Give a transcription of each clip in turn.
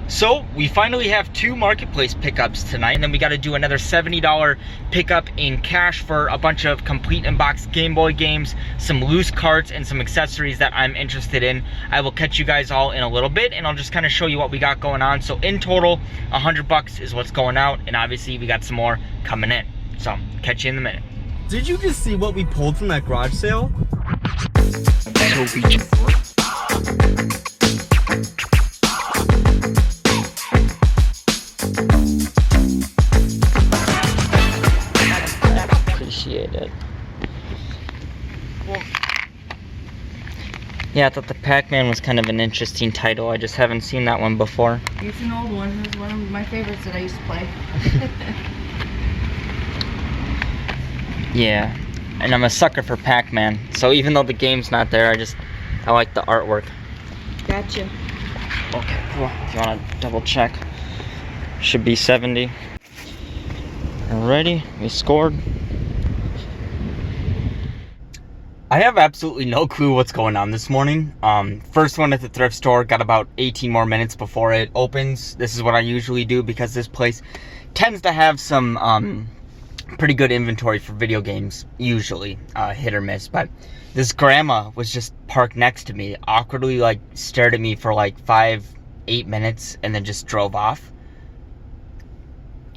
So we finally have 2 marketplace pickups tonight, and then we got to do another $70 pickup in cash for a bunch of complete in-box Game Boy games, some loose carts, and some accessories that I'm interested in. I will catch you guys all in a little bit, and I'll just kind of show you what we got going on. So in total, $100 is what's going out, and obviously we got some more coming in. So catch you in a minute. Did you just see what we pulled from that garage sale? Appreciate it. Yeah, I thought the Pac-Man was kind of an interesting title. I just haven't seen that one before. It's an old one. It was one of my favorites that I used to play. Yeah, and I'm a sucker for Pac-Man. So even though the game's not there, I like the artwork. Gotcha. Okay, cool. If you want to double check, should be 70. Alrighty, we scored. I have absolutely no clue what's going on this morning. First one at the thrift store, got about 18 more minutes before it opens. This is what I usually do because this place tends to have some pretty good inventory for video games, usually, hit or miss. But this grandma was just parked next to me, awkwardly like stared at me for like 5-8 minutes and then just drove off.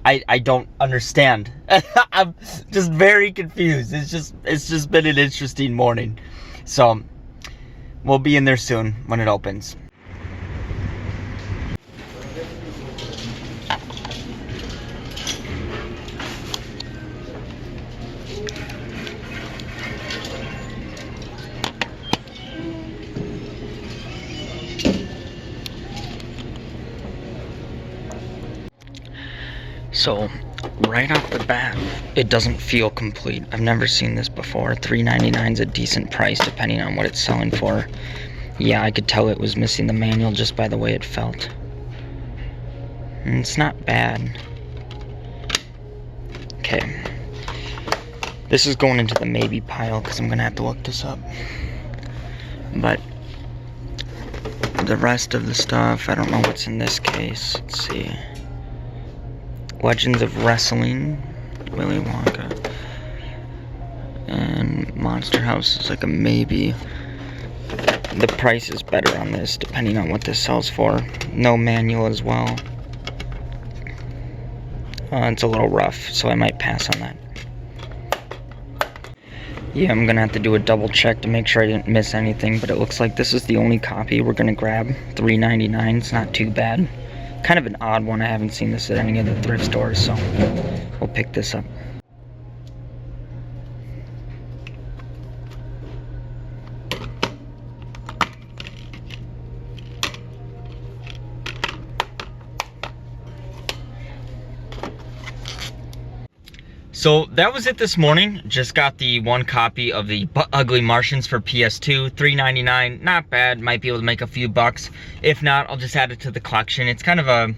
I don't understand. I'm just very confused. It's just been an interesting morning. So we'll be in there soon when it opens. So, right off the bat, it doesn't feel complete. I've never seen this before. $3.99 is a decent price depending on what it's selling for. Yeah, I could tell it was missing the manual just by the way it felt. And it's not bad. Okay. This is going into the maybe pile because I'm going to have to look this up. But the rest of the stuff, I don't know what's in this case. Let's see. Legends of Wrestling, Willy Wonka, and Monster House is like a maybe. The price is better on this depending on what this sells for. No manual as well. It's a little rough, so I might pass on that. Yeah, I'm gonna have to do a double check to make sure I didn't miss anything, but it looks like this is the only copy we're gonna grab. $3.99, it's not too bad. Kind of an odd one. I haven't seen this at any of the thrift stores, so we'll pick this up. So that was it this morning. Just got the one copy of the Ugly Martians for PS2, $3.99. Not bad. Might be able to make a few bucks. If not, I'll just add it to the collection. It's kind of a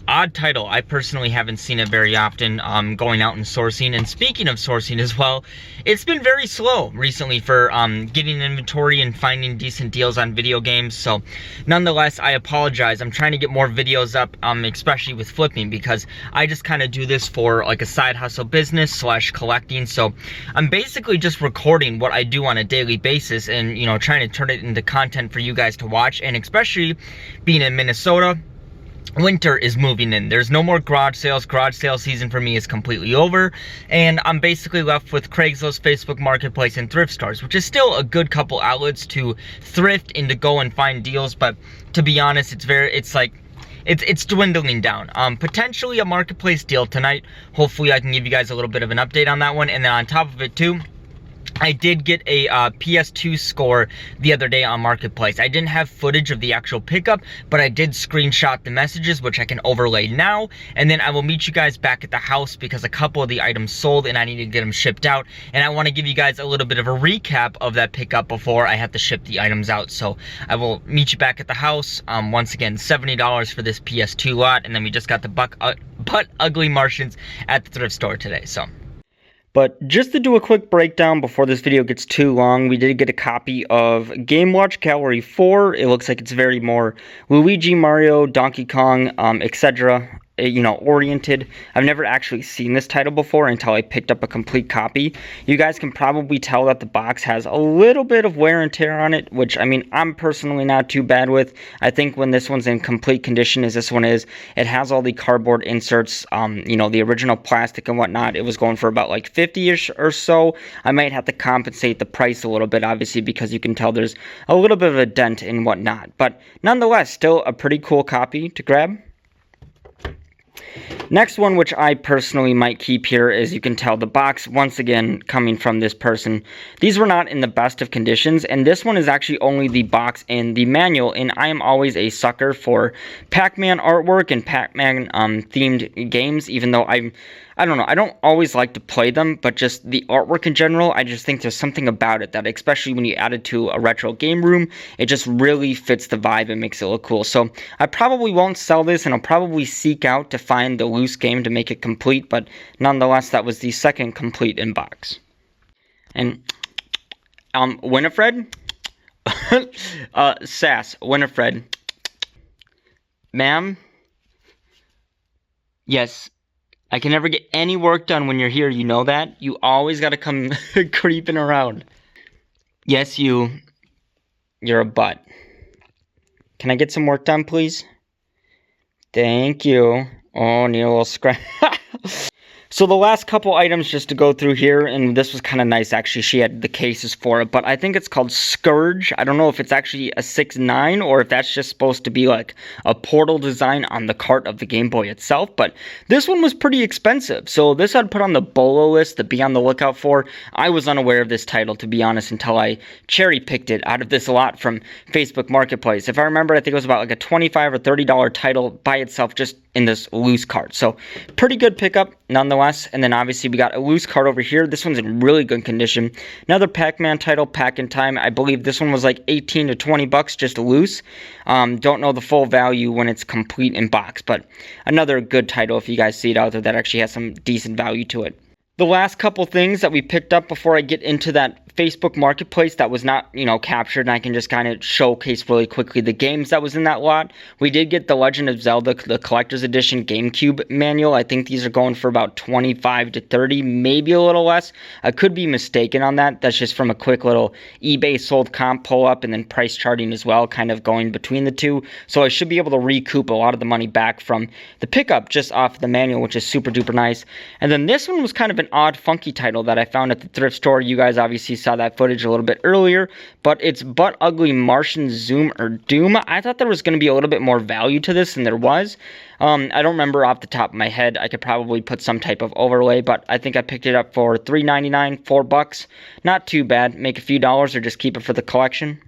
odd title. I personally haven't seen it very often going out and sourcing. And speaking of sourcing as well, it's been very slow recently for getting inventory and finding decent deals on video games. So nonetheless, I apologize. I'm trying to get more videos up, especially with flipping, because I just kind of do this for like a side hustle business / collecting. So I'm basically just recording what I do on a daily basis and, you know, trying to turn it into content for you guys to watch. And especially being in Minnesota, winter is moving in. There's no more garage sales. Garage sale season for me is completely over, and I'm basically left with Craigslist, Facebook Marketplace, and thrift stores, which is still a good couple outlets to thrift and to go and find deals. But to be honest, it's dwindling down. Potentially a marketplace deal tonight. Hopefully I can give you guys a little bit of an update on that one. And then on top of it too, I did get a PS2 score the other day on Marketplace. I didn't have footage of the actual pickup, but I did screenshot the messages, which I can overlay now. And then I will meet you guys back at the house because a couple of the items sold and I need to get them shipped out. And I want to give you guys a little bit of a recap of that pickup before I have to ship the items out. So I will meet you back at the house. Once again, $70 for this PS2 lot. And then we just got the Butt Ugly Martians at the thrift store today. So But just to do a quick breakdown before this video gets too long, we did get a copy of Game Watch Gallery 4. It looks like it's very more Luigi, Mario, Donkey Kong, etc., oriented. I've never actually seen this title before until I picked up a complete copy. You guys can probably tell that the box has a little bit of wear and tear on it, which, I mean, I'm personally not too bad with. I think when this one's in complete condition, as this one is, it has all the cardboard inserts, the original plastic and whatnot. It was going for about like 50-ish or so. I might have to compensate the price a little bit, obviously, because you can tell there's a little bit of a dent and whatnot. But nonetheless, still a pretty cool copy to grab. Next one, which I personally might keep here, is you can tell the box, once again, coming from this person. These were not in the best of conditions, and this one is actually only the box and the manual, and I am always a sucker for Pac-Man artwork and Pac-Man themed games, even though I don't know, I don't always like to play them, but just the artwork in general, I just think there's something about it that, especially when you add it to a retro game room, it just really fits the vibe and makes it look cool. So I probably won't sell this, and I'll probably seek out to find the loose game to make it complete, but nonetheless, that was the second complete in box. And Winifred, Sass, Winifred, ma'am, yes. I can never get any work done when you're here, you know that? You always gotta come creeping around. Yes, you're a butt. Can I get some work done, please? Thank you. Oh, need a little scratch. So the last couple items just to go through here, and this was kind of nice actually, she had the cases for it, but I think it's called Scourge. I don't know if it's actually a 6.9 or if that's just supposed to be like a portal design on the cart of the Game Boy itself, but this one was pretty expensive, so this I'd put on the BOLO list to be on the lookout for. I was unaware of this title, to be honest, until I cherry-picked it out of this lot from Facebook Marketplace. If I remember, I think it was about like a $25 or $30 title by itself, just in this loose cart. So pretty good pickup nonetheless. And then obviously we got a loose cart over here. This one's in really good condition. Another Pac-Man title, Pack in Time. I believe this one was like 18 to 20 bucks just loose. Don't know the full value when it's complete in box, but another good title if you guys see it out there that actually has some decent value to it. The last couple things that we picked up before I get into that Facebook Marketplace that was not, captured, and I can just kind of showcase really quickly the games that was in that lot. We did get the Legend of Zelda, the Collector's Edition GameCube manual. I think these are going for about 25 to 30, maybe a little less. I could be mistaken on that. That's just from a quick little eBay sold comp pull-up and then price charting as well, kind of going between the two. So I should be able to recoup a lot of the money back from the pickup just off the manual, which is super duper nice. And then this one was kind of an odd, funky title that I found at the thrift store. You guys obviously saw that footage a little bit earlier, but it's Butt Ugly Martian Zoom or Doom. I thought there was going to be a little bit more value to this than there was. I don't remember off the top of my head. I could probably put some type of overlay, but I think I picked it up for $3.99, $4. Not too bad. Make a few dollars or just keep it for the collection.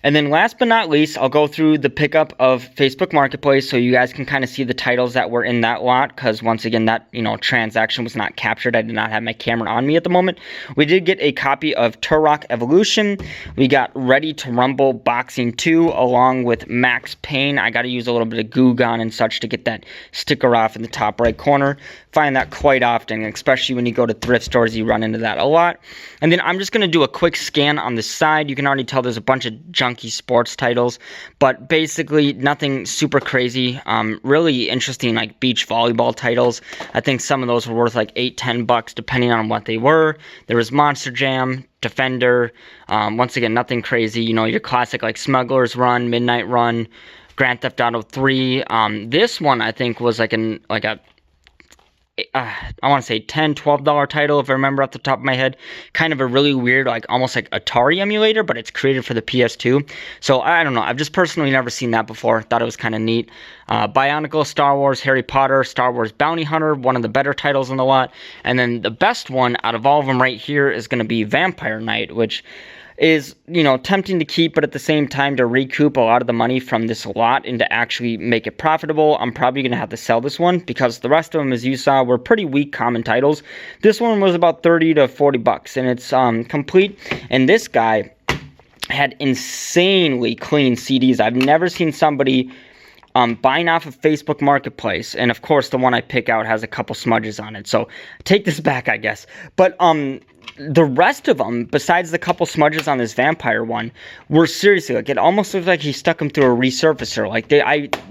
And then last but not least, I'll go through the pickup of Facebook Marketplace so you guys can kind of see the titles that were in that lot, because once again, that, transaction was not captured. I did not have my camera on me at the moment. We did get a copy of Turok Evolution. We got Ready to Rumble Boxing 2 along with Max Payne. I got to use a little bit of Goo Gone and such to get that sticker off in the top right corner. Find that quite often, especially when you go to thrift stores, you run into that a lot. And then I'm just going to do a quick scan on the side. You can already tell there's a bunch of junky sports titles, but basically nothing super crazy. Really interesting like beach volleyball titles. I think some of those were worth like $8-10 depending on what they were. There was Monster Jam, Defender. Once again, nothing crazy. Your classic like Smuggler's Run, Midnight Run, Grand Theft Auto 3. This one I think was I want to say $10-12 title if I remember off the top of my head. Kind of a really weird, almost like Atari emulator, but it's created for the PS2. So I don't know. I've just personally never seen that before. Thought it was kind of neat. Bionicle, Star Wars, Harry Potter, Star Wars Bounty Hunter, one of the better titles in the lot. And then the best one out of all of them right here is going to be Vampire Knight, which is, tempting to keep, but at the same time to recoup a lot of the money from this lot and to actually make it profitable. I'm probably going to have to sell this one because the rest of them, as you saw, were pretty weak common titles. This one was about 30 to 40 bucks, and it's complete. And this guy had insanely clean CDs. I've never seen somebody buying off of Facebook Marketplace, and of course the one I pick out has a couple smudges on it, so take this back, I guess. But the rest of them, besides the couple smudges on this vampire one, were seriously, like, it almost looked like he stuck them through a resurfacer. Like,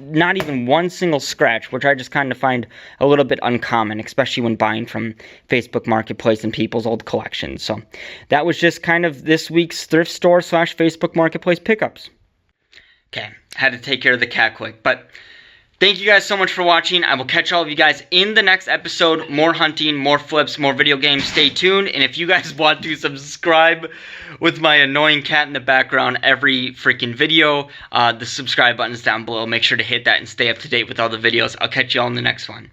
not even one single scratch, which I just kind of find a little bit uncommon, especially when buying from Facebook Marketplace and people's old collections. So that was just kind of this week's thrift store / Facebook Marketplace pickups. Okay, had to take care of the cat quick, but thank you guys so much for watching. I will catch all of you guys in the next episode. More hunting, more flips, more video games. Stay tuned. And if you guys want to subscribe with my annoying cat in the background every freaking video, the subscribe button is down below. Make sure to hit that and stay up to date with all the videos. I'll catch you all in the next one.